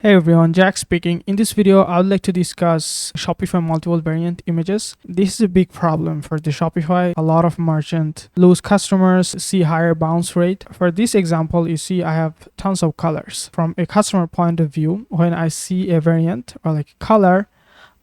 Hey everyone, Jack speaking. In this video, I would like to discuss Shopify multiple variant images. This is a big problem for the Shopify. A lot of merchants lose customers, see higher bounce rate. For this example, you see I have tons of colors. From a customer point of view, when I see a variant or like color,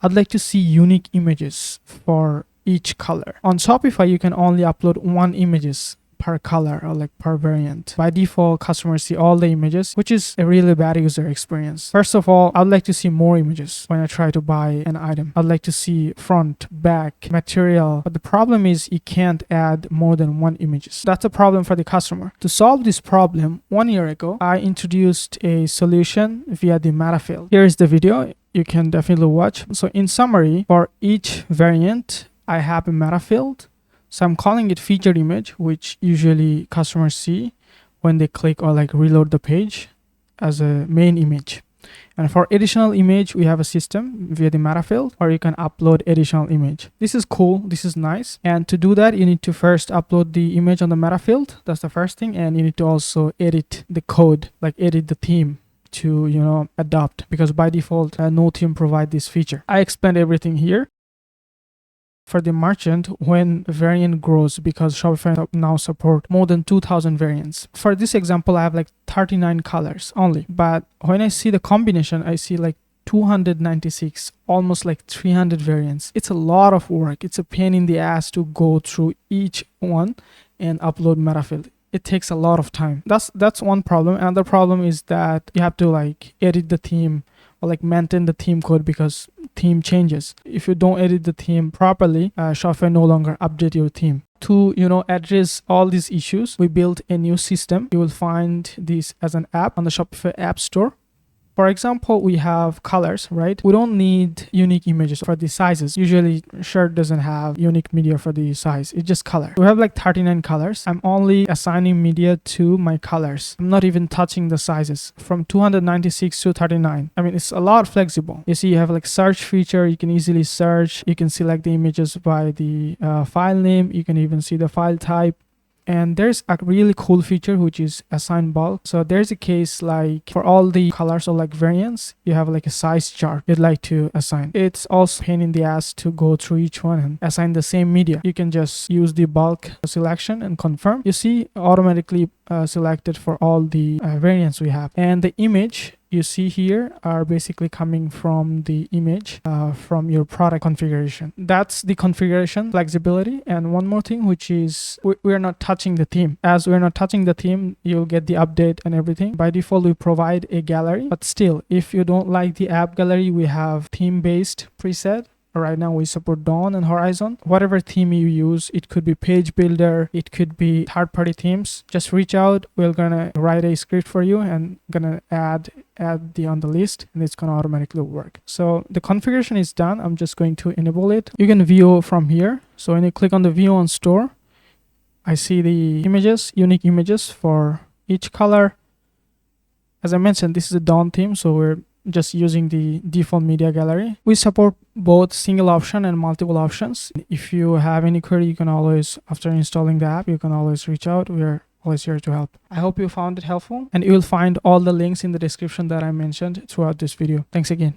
I'd like to see unique images for each color. On Shopify, you can only upload one images per color or like per variant. By default, customers see all the images, which is a really bad user experience. First of all, I'd like to see more images when I try to buy an item. I'd like to see front, back, material, but the problem is you can't add more than one images. That's a problem for the customer. To solve this problem, 1 year ago, I introduced a solution via the meta field. Here is the video. You can definitely watch. So in summary, for each variant, I have a meta field. So I'm calling it featured image, which usually customers see when they click or like reload the page as a main image. And for additional image, we have a system via the meta field, or you can upload additional image. This is cool. This is nice. And to do that, you need to first upload the image on the meta field. That's the first thing. And you need to also edit the code, like edit the theme to, adopt, because by default, no theme provide this feature. I explained everything here. For the merchant, when a variant grows, because Shopify now support more than 2000 variants. For this example, I have like 39 colors only. But when I see the combination, I see like 296, almost like 300 variants. It's a lot of work. It's a pain in the ass to go through each one and upload meta field. It takes a lot of time. That's one problem. Another problem is that you have to like edit the theme or like maintain the theme code, because theme changes. If you don't edit the theme properly, Shopify no longer update your theme. To address all these issues, we built a new system. You will find this as an app on the Shopify App Store. For example, we have colors, right? We don't need unique images for the sizes. Usually shirt doesn't have unique media for the size. It's just color. We have like 39 colors. I'm only assigning media to my colors. I'm not even touching the sizes from 296 to 39. I mean, it's a lot flexible. You see, you have like search feature. You can easily search. You can select the images by the file name. You can even see the file type. And there's a really cool feature, which is assign bulk. So there's a case like for all the colors or like variants, you have like a size chart you'd like to assign. It's also a pain in the ass to go through each one and assign the same media. You can just use the bulk selection and confirm. You see automatically selected for all the variants we have. And the image you see here are basically coming from the image from your product configuration. That's the configuration flexibility. And one more thing, which is we're not touching the theme. As we're not touching the theme, you'll get the update and everything. By default, we provide a gallery, but still, if you don't like the app gallery, we have theme-based preset. Right now we support Dawn and Horizon. Whatever theme you use, it could be page builder, it could be third-party themes. Just reach out. We're gonna write a script for you and gonna add on the list, and it's gonna automatically work. So the configuration is done. I'm just going to enable it. You can view from here. So when you click on the view on store, I see the images, unique images for each color. As I mentioned, this is a Dawn theme, so we're just using the default media gallery. We support both single option and multiple options. If you have any query, you can always, after installing the app, you can always reach out. We're always here to help. I hope you found it helpful, and you will find all the links in the description that I mentioned throughout this video. Thanks again.